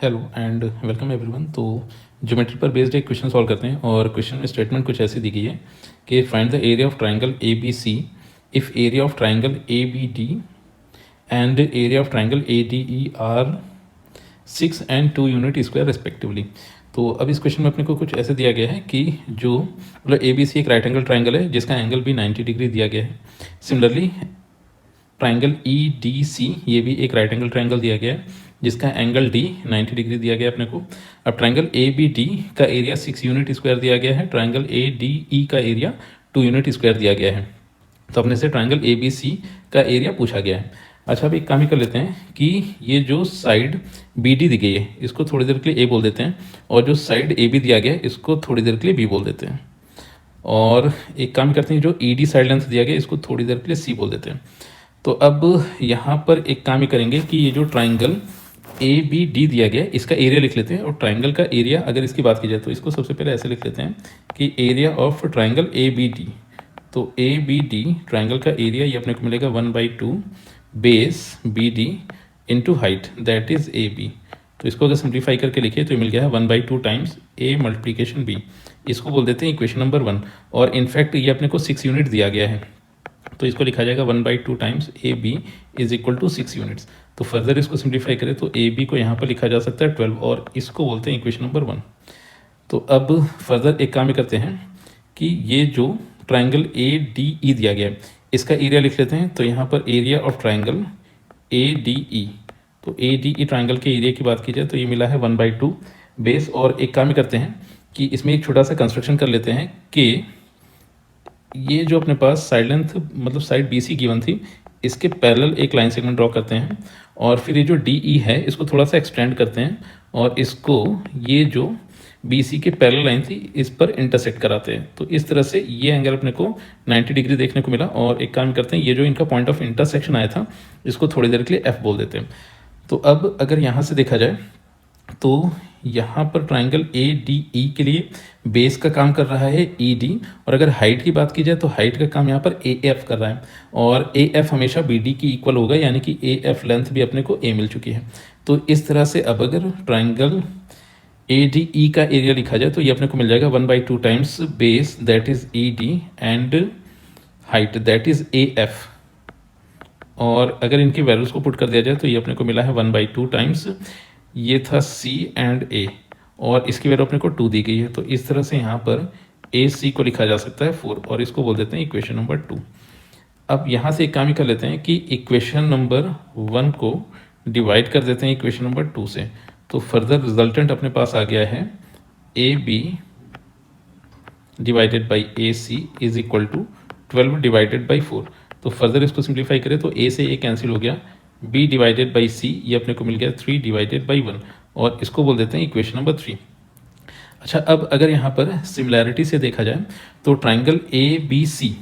Hello and welcome everyone. तो geometry पर based एक क्वेश्चन सॉल्व करते हैं और क्वेश्चन में स्टेटमेंट कुछ ऐसी दी गई है कि find the area of triangle A B C if area of triangle A B D and area of triangle A D E are 6 and 2 unit square respectively. तो अब इस क्वेश्चन में अपने को कुछ ऐसे दिया गया है कि जो मतलब ए बी सी एक राइट एंगल ट्राइंगल है जिसका एंगल भी 90 डिग्री दिया गया है। Similarly triangle E D C ये भी एक राइट एंगल ट्राइंगल दिया गया है जिसका एंगल डी 90 डिग्री दिया गया अपने को। अब ट्राइंगल ए बी डी का एरिया 6 यूनिट स्क्वायर दिया गया है, ट्राइंगल ए डी ई का एरिया 2 यूनिट स्क्वायर दिया गया है। तो अपने से ट्राइंगल ए बी सी का एरिया पूछा गया है। अच्छा, अब एक काम ही कर लेते हैं कि ये जो साइड बी दी गई है इसको थोड़ी देर के लिए ए बोल देते हैं और जो साइड ए बी दिया गया है इसको थोड़ी देर के लिए बी बोल देते हैं। और एक काम करते हैं, जो ई डी साइड लेंथ दिया गया इसको थोड़ी देर के लिए सी बोल देते हैं। तो अब यहाँ पर एक काम ही करेंगे कि ये जो ट्राइंगल ए बी डी दिया गया है इसका एरिया लिख लेते हैं और ट्राइंगल का एरिया अगर इसकी बात की जाए तो इसको सबसे पहले ऐसे लिख लेते हैं कि area of triangle A B D. तो ए बी डी ट्राइंगल का एरिया ये अपने को मिलेगा 1/2 base B D into height that is A B. तो इसको अगर सिंप्लीफाई करके लिखे तो ये मिल गया है 1/2 टाइम्स ए मल्टीप्लीकेशन बी। इसको बोल देते हैं इक्वेशन नंबर 1। और इनफैक्ट ये अपने को 6 यूनिट दिया गया है तो इसको लिखा जाएगा 1/2 times A B is equal to 6 units. तो फर्दर इसको सिंप्लीफाई करें तो ए बी को यहाँ पर लिखा जा सकता है 12 और इसको बोलते हैं इक्वेशन नंबर 1। तो अब फर्दर एक काम ही करते हैं कि ये जो ट्राइंगल ए डी ई दिया गया है इसका एरिया लिख लेते हैं। तो यहाँ पर area of triangle A D ई, तो ए डी ई ट्राइंगल के एरिया की बात की जाए तो ये मिला है 1/2 बेस। और एक काम ही करते हैं कि इसमें एक छोटा सा कंस्ट्रक्शन कर लेते हैं कि ये जो अपने पास साइड लेंथ मतलब साइड बी सी गिवन थी इसके पैरेलल एक लाइन सेगमेंट ड्रॉ करते हैं और फिर ये जो डी ई है इसको थोड़ा सा एक्सटेंड करते हैं और इसको ये जो बी सी के पैरेलल लाइन थी इस पर इंटरसेक्ट कराते हैं। तो इस तरह से ये एंगल अपने को 90 डिग्री देखने को मिला। और एक काम करते हैं, ये जो इनका पॉइंट ऑफ इंटरसेक्शन आया था इसको थोड़ी देर के लिए एफ बोल देते हैं। तो अब अगर यहाँ से देखा जाए तो यहाँ पर ट्राइंगल ए डी ई के लिए बेस का काम कर रहा है ई डी, और अगर हाइट की बात की जाए तो हाइट का काम यहाँ पर ए एफ कर रहा है और ए एफ हमेशा बी डी की इक्वल होगा, यानी कि ए एफ लेंथ भी अपने को ए मिल चुकी है। तो इस तरह से अब अगर ट्राइंगल ए डी ई का एरिया लिखा जाए तो ये अपने को मिल जाएगा 1/2 times base that is E D and height that is A F. और अगर इनकी वैल्यूज को पुट कर दिया जाए तो ये अपने को मिला है 1/2 टाइम्स, ये था सी एंड ए और इसकी वैल्यू अपने को 2 दी गई है। तो इस तरह से यहाँ पर ए सी को लिखा जा सकता है 4 और इसको बोल देते हैं इक्वेशन नंबर 2। अब यहाँ से एक काम ही कर लेते हैं कि इक्वेशन नंबर 1 को डिवाइड कर देते हैं इक्वेशन नंबर 2 से। तो फर्दर रिजल्टेंट अपने पास आ गया है A B divided by A C is equal to 12 divided by 4। तो फर्दर इसको सिंप्लीफाई करें तो ए से ए कैंसिल हो गया, b डिवाइडेड बाई सी ये अपने को मिल गया 3 डिवाइडेड बाई 1 और इसको बोल देते हैं इक्वेशन नंबर 3। अच्छा, अब अगर यहाँ पर सिमिलैरिटी से देखा जाए तो ट्राइंगल ए बी सी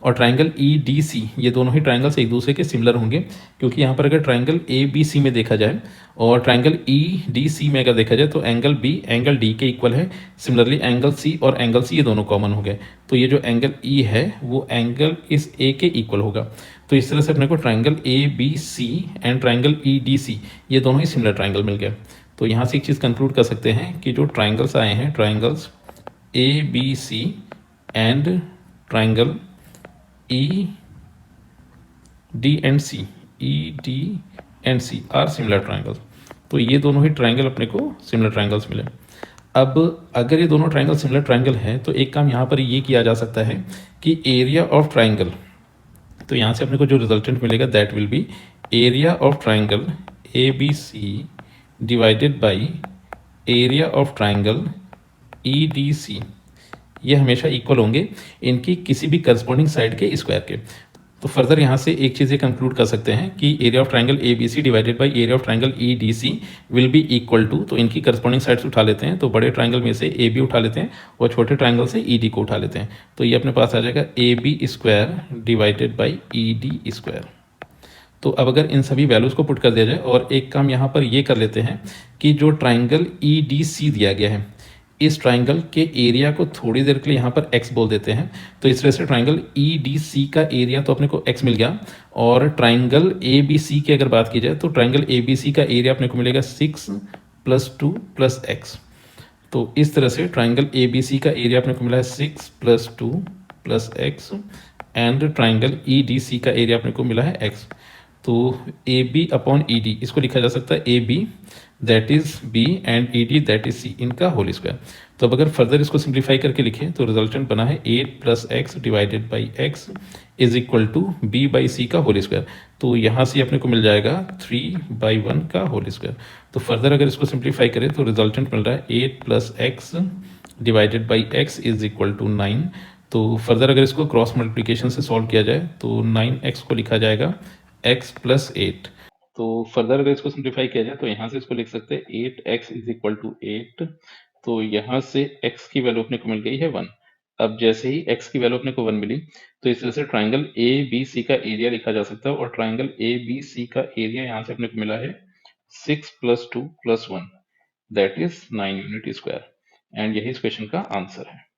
और ट्राइंगल ई डी सी ये दोनों ही ट्राइंगल्स एक दूसरे के सिमिलर होंगे, क्योंकि यहाँ पर अगर ट्राइंगल ए बी सी में देखा जाए और ट्राइंगल ई डी सी में अगर देखा जाए तो एंगल बी एंगल डी के इक्वल है। सिमिलरली एंगल सी और एंगल सी ये दोनों कॉमन हो गए, तो ये जो एंगल ई है वो एंगल इस ए के इक्वल होगा। तो इस तरह से अपने को triangle A B C and triangle E D C ये दोनों ही सिमिलर ट्राइंगल मिल गए। तो यहाँ से एक चीज़ कंक्लूड कर सकते हैं कि जो ट्राइंगल्स आए हैं triangles A B C and triangle E D and C, E D and C are similar triangles. तो ये दोनों ही ट्राइंगल अपने को सिमिलर ट्राइंगल्स मिले। अब अगर ये दोनों ट्राइंगल सिमिलर ट्राइंगल हैं तो एक काम यहाँ पर ये किया जा सकता है कि एरिया ऑफ ट्राइंगल, तो यहाँ से अपने को जो रिजल्टेंट मिलेगा that will be area of triangle A B C divided by area of triangle E D C. ये हमेशा इक्वल होंगे इनकी किसी भी करस्पॉन्डिंग साइड के स्क्वायर के। तो फर्दर यहाँ से एक चीज़ ये कंक्लूड कर सकते हैं कि area of triangle A B C divided by area of triangle E D C will be equal to, तो इनकी करस्पॉन्डिंग साइड्स उठा लेते हैं तो बड़े ट्राइंगल में से ए बी उठा लेते हैं और छोटे ट्राइंगल से ई डी को उठा लेते हैं। तो ये अपने पास आ जाएगा A B square divided by E D square. तो अब अगर इन सभी वैल्यूज़ को पुट कर दिया जाए और एक काम यहाँ पर ये कर लेते हैं कि जो ट्राइंगल ई डी सी दिया गया है इस ट्राइंगल के एरिया को थोड़ी देर के लिए यहाँ पर x बोल देते हैं। तो इस तरह से ट्राइंगल ई डी सी का एरिया तो अपने को x मिल गया और ट्राइंगल ए बी सी की अगर बात की जाए तो ट्राइंगल ए बी सी का एरिया अपने को मिलेगा 6 प्लस 2 प्लस एक्स। तो इस तरह से ट्राइंगल ए बी सी का एरिया अपने को मिला है 6 plus 2 plus X, and triangle E D C का एरिया अपने को मिला है एक्स। तो A B upon E D इसको लिखा जा सकता है A B that is B and E D that is C, इनका होल स्क्वायर। तो अब अगर फर्दर इसको सिंप्लीफाई करके लिखें तो रिजल्टेंट बना है 8 plus x divided by x is equal to b by c का होल स्क्वायर। तो यहाँ से अपने को मिल जाएगा 3/1 का होल स्क्वायर। तो फर्दर अगर इसको सिंप्लीफाई करें तो रिजल्टेंट मिल रहा है 8 plus x divided by x is equal to 9। तो फर्दर अगर इसको क्रॉस मल्टीप्लिकेशन से सॉल्व किया जाए तो 9x को लिखा जाएगा x प्लस 8। तो फर्दर अगर इसको सिंप्लीफाई किया जाए तो यहाँ से इसको लिख सकते हैं 8x इज इक्वल टू 8। तो यहाँ से x की वैल्यू अपने को मिल गई है 1। अब जैसे ही x की वैल्यू अपने को 1 मिली तो इस तरह से ट्राइंगल ए बी सी का एरिया लिखा जा सकता है, और ट्राइंगल ए बी सी का एरिया यहाँ से अपने को मिला है 6 plus 2 plus 1 that is 9 unit square, and यही इस क्वेश्चन का आंसर है।